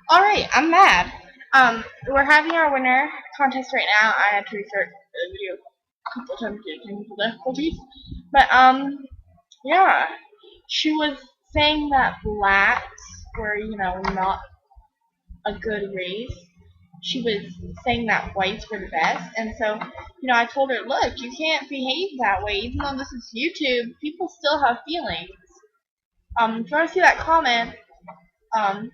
Alright, I'm mad. We're having our winner contest right now. I had to restart the video a couple times due to technical difficulties. But, yeah. She was saying that blacks were, not a good race. She was saying that whites were the best. And so, I told her, look, you can't behave that way. Even though this is YouTube, people still have feelings. If you want to see that comment, um,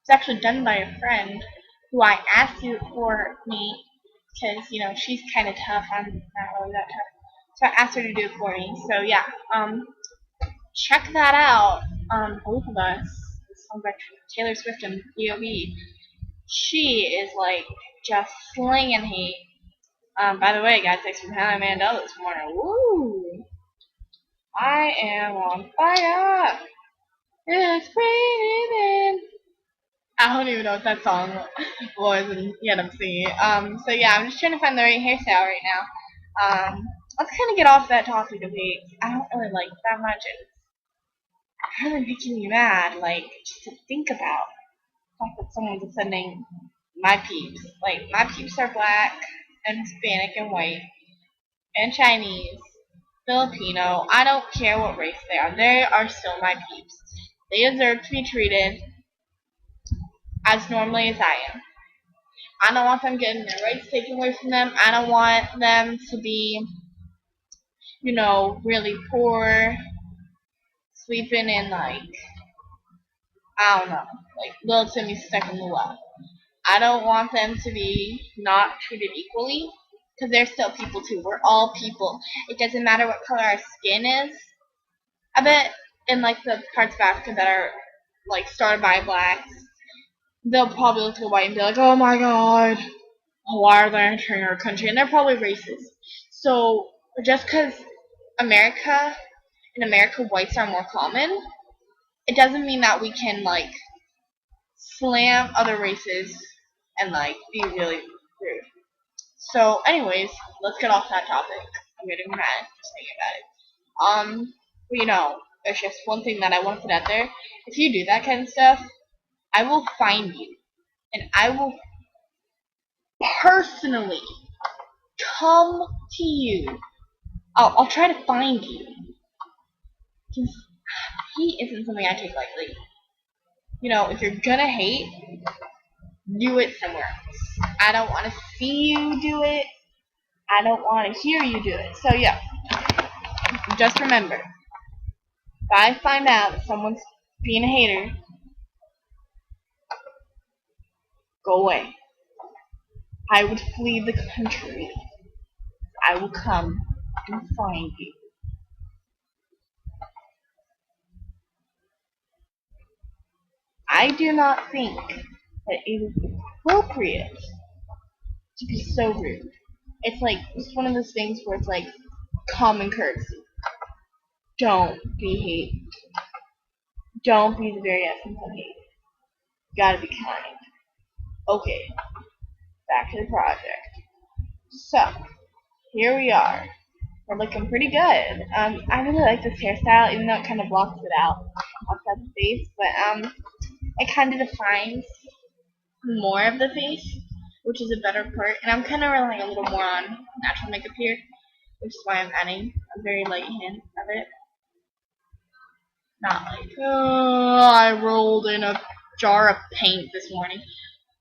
it's actually done by a friend who I asked you for me because she's kind of tough. I'm not really that tough, so I asked her to do it for me. So yeah, check that out. Both of us. This song by Taylor Swift and B.O.B. She is like just slinging hate. By the way, guys, thanks for Hannah Mandel this morning. Woo! I am on fire. It's raining. I don't even know what that song was, and yet I'm singing it. So yeah, I'm just trying to find the right hairstyle right now. Let's kind of get off that topic of hate. I don't really like it that much. It's really making me mad, like, just to think about. The fact that someone's offending my peeps. Like, my peeps are black, and Hispanic, and white, and Chinese, Filipino. I don't care what race they are. They are still my peeps. They deserve to be treated as normally as I am. I don't want them getting their rights taken away from them. I don't want them to be, really poor, sleeping in like, I don't know, like little Timmy stuck in the well. I don't want them to be not treated equally because they're still people too. We're all people. It doesn't matter what color our skin is. I bet in like the parts of Africa that are like started by blacks, they'll probably look at white and be like, "Oh my God, why are they entering our country?" And they're probably racist. So just because in America, whites are more common, it doesn't mean that we can like slam other races and like be really rude. So, anyways, let's get off that topic. I'm getting mad just thinking about it. There's just one thing that I want to put out there. If you do that kind of stuff, I will find you, and I will personally come to you. I'll try to find you. Because hate isn't something I take lightly. If you're gonna hate, do it somewhere else. I don't want to see you do it. I don't want to hear you do it. So yeah, just remember, if I find out that someone's being a hater, go away. I would flee the country. I will come and find you. I do not think that it is appropriate to be so rude. It's one of those things where it's like common courtesy. Don't be hate. Don't be the very essence of hate. You gotta be kind. Okay, back to the project. So, here we are. We're looking pretty good. I really like this hairstyle, even though it kind of blocks it out outside the face, but it kind of defines more of the face, which is a better part. And I'm kind of relying a little more on natural makeup here, which is why I'm adding a very light hint of it. Not like, oh, I rolled in a jar of paint this morning.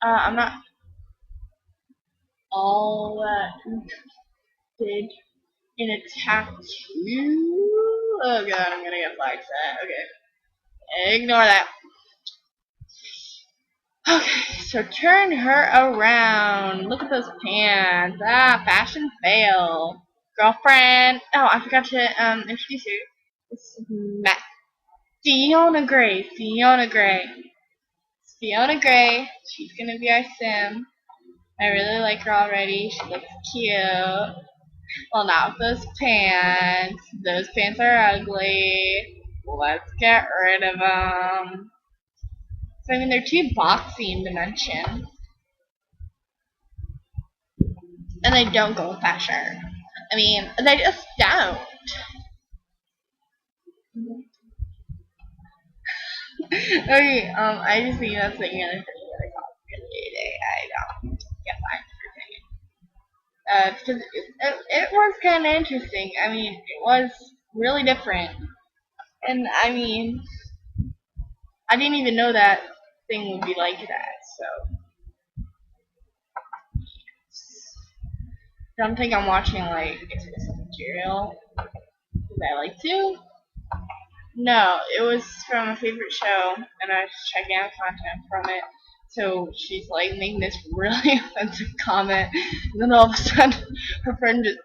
I'm not all that interested in a tattoo. Oh god, I'm gonna get flagged for that. Okay. Ignore that. Okay, so turn her around. Look at those pants. Fashion fail. Girlfriend. Oh, I forgot to introduce you. This is Fiona Gray. Fiona Gray. Fiona Gray. She's gonna be our sim. I really like her already. She looks cute. Well, not with those pants. Those pants are ugly. Let's get rid of them. So, I mean, they're too boxy in dimension. And they don't go with that shirt. I mean, they just don't. Okay, I just think that's the other thing that I thought really I don't get why because it was kind of interesting. I mean, it was really different, and I mean, I didn't even know that thing would be like that. So don't think I'm watching like explicit material because I like to. No, it was from a favorite show, and I was checking out content from it. So she's like making this really offensive comment, and then all of a sudden her friend just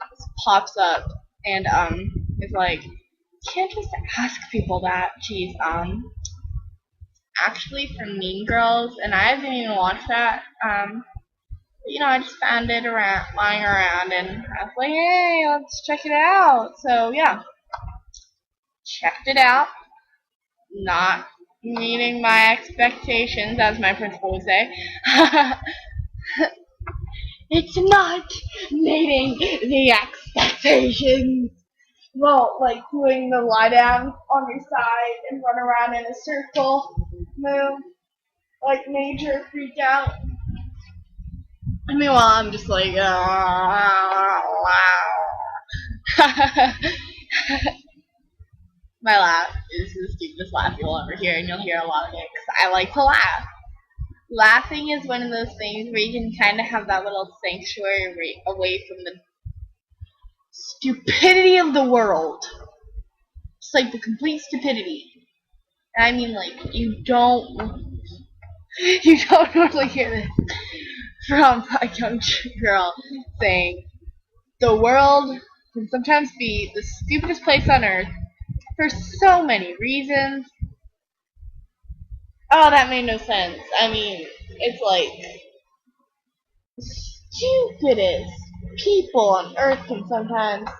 pops up and is like, "You can't just ask people that." She's actually from Mean Girls, and I haven't even watched that. I just found it around lying around, and I was like, "Hey, let's check it out." So yeah, checked it out. Not meeting my expectations, as my principal would say. It's not meeting the expectations. Well, like doing the lie down on your side and run around in a circle move, like major freak out. And meanwhile, I'm just like, my laugh is the stupidest laugh you'll ever hear, and you'll hear a lot of it because I like to laugh. Laughing is one of those things where you can kind of have that little sanctuary away from the stupidity of the world. Just like the complete stupidity. And I mean, like, you don't normally hear this from a young girl saying, the world can sometimes be the stupidest place on earth for so many reasons. Oh, that made no sense. I mean, it's like stupidest people on earth can sometimes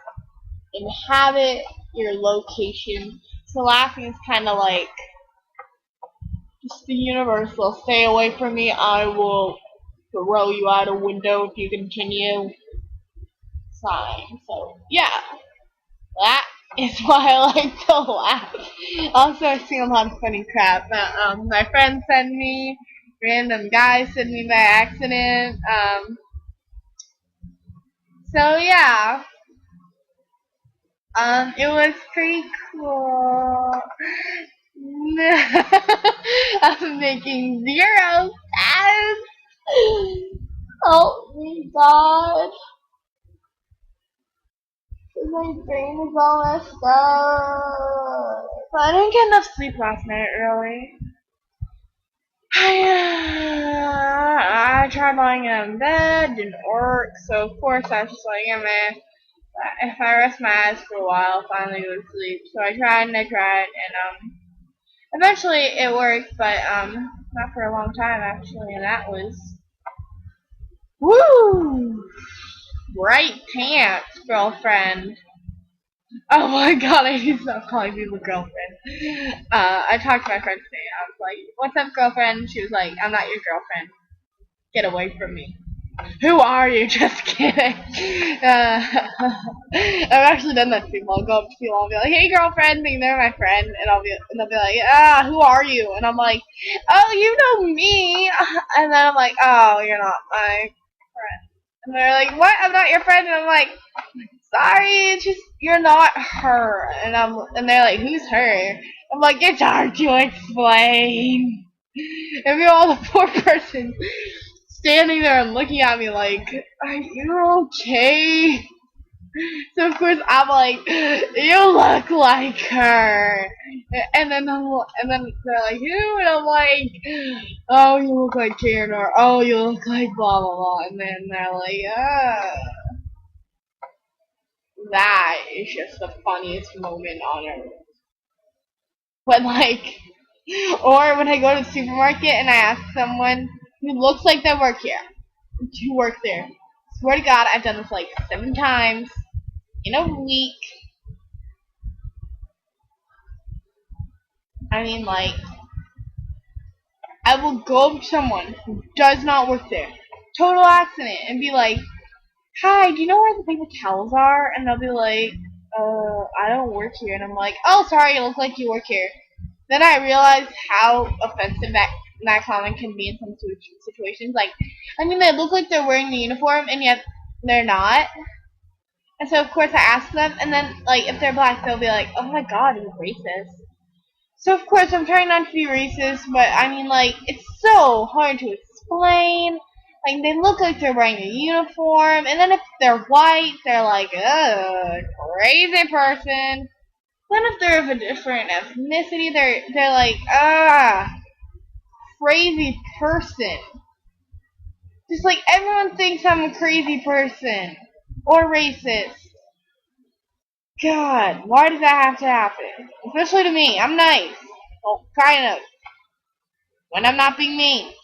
inhabit your location. So laughing is kind of like just the universal stay away from me, I will throw you out a window if you continue sign. So yeah, that is why I like to laugh. Also, I've seen a lot of funny crap that my friends send me, random guys send me by accident. So yeah, it was pretty cool. I'm making 0 sense. Help me, God. My brain is all messed up. But I didn't get enough sleep last night, really. I tried lying in bed, didn't work, so of course I was just like, yeah, man, if I rest my eyes for a while, I'll finally go to sleep. So I tried and I tried, and eventually it worked, but not for a long time actually, and that was woo, bright pants, girlfriend. Oh my god, I need to stop calling people girlfriend. I talked to my friend today. I was like, "What's up, girlfriend?" She was like, "I'm not your girlfriend. Get away from me." Who are you? Just kidding. I've actually done that to people. I'll go up to people and be like, "Hey, girlfriend," think they're my friend, and they'll be like, "Who are you?" And I'm like, "Oh, you know me." And then I'm like, "Oh, you're not my friend." And they're like, "What? I'm not your friend." And I'm like, "Sorry, it's just you're not her." And they're like, "Who's her?" I'm like, "It's hard to explain." And we're all the poor person standing there and looking at me like, "Are you okay?" So of course I'm like, "You look like her." And then they're like, "Who?" And I'm like, "Oh, you look like Karen," or "Oh, you look like blah blah blah." And then they're like, that is just the funniest moment on earth. When like, or when I go to the supermarket and I ask someone who looks like they work here to work there. Swear to God, I've done this like 7 times in a week. I mean, like, I will go up to someone who does not work there, total accident, and be like, "Hi, do you know where the paper towels are?" And they'll be like, I don't work here." And I'm like, "Oh, sorry, it looks like you work here." Then I realized how offensive that comment can be in some situations. Like, I mean, they look like they're wearing the uniform, and yet they're not. And so, of course, I ask them, and then, like, if they're black, they'll be like, "Oh my God, you're racist." So, of course, I'm trying not to be racist, but I mean, like, it's so hard to explain. Like, they look like they're wearing a uniform, and then if they're white, they're like, "Ugh, crazy person." Then if they're of a different ethnicity, they're like, crazy person. Just like everyone thinks I'm a crazy person or racist. God, why does that have to happen? Especially to me. I'm nice. Well, kind of. When I'm not being mean.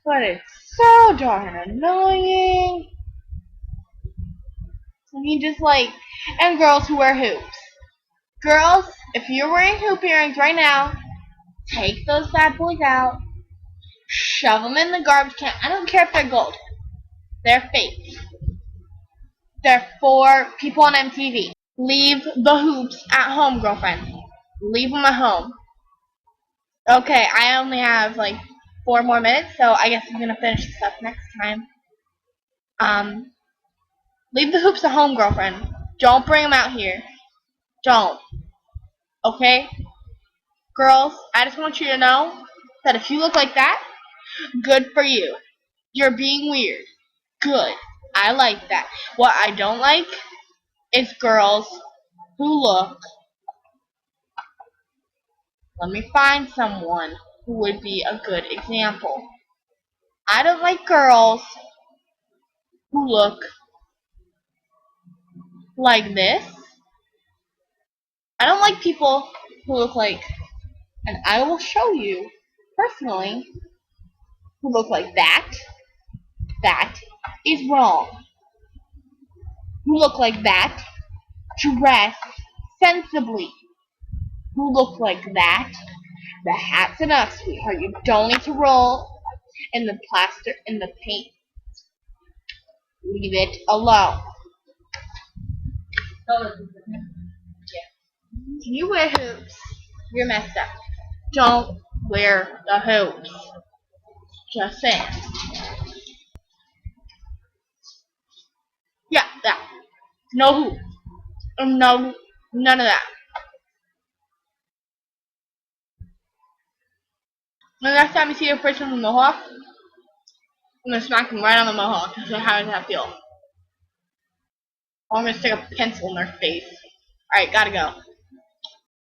But it's so darn annoying. I mean, just like, and girls who wear hoops. Girls, if you're wearing hoop earrings right now, take those bad boys out. Shove them in the garbage can. I don't care if they're gold. They're fake. They're for people on MTV. Leave the hoops at home, girlfriend. Leave them at home. Okay, I only have like 4 more minutes, so I guess I'm gonna finish this up next time. Um, leave the hoops at home, girlfriend. Don't bring them out here. Don't. Okay? Girls, I just want you to know that if you look like that, good for you. You're being weird. Good. I like that. What I don't like is girls who look. Let me find someone who would be a good example. I don't like girls who look like this. I don't like people who look like, and I will show you personally, who look like that. That is wrong. Who look like that, dress sensibly. Who look like that, the hat's enough, sweetheart. You don't need to roll in the plaster, in the paint. Leave it alone. Can you wear hoops? You're messed up. Don't wear the hoops. Just saying. Yeah, that. No hoops. No, none of that. The next time you see a person with a mohawk, I'm gonna smack them right on the mohawk and say, how does that feel? Or I'm gonna stick a pencil in their face. Alright, gotta go.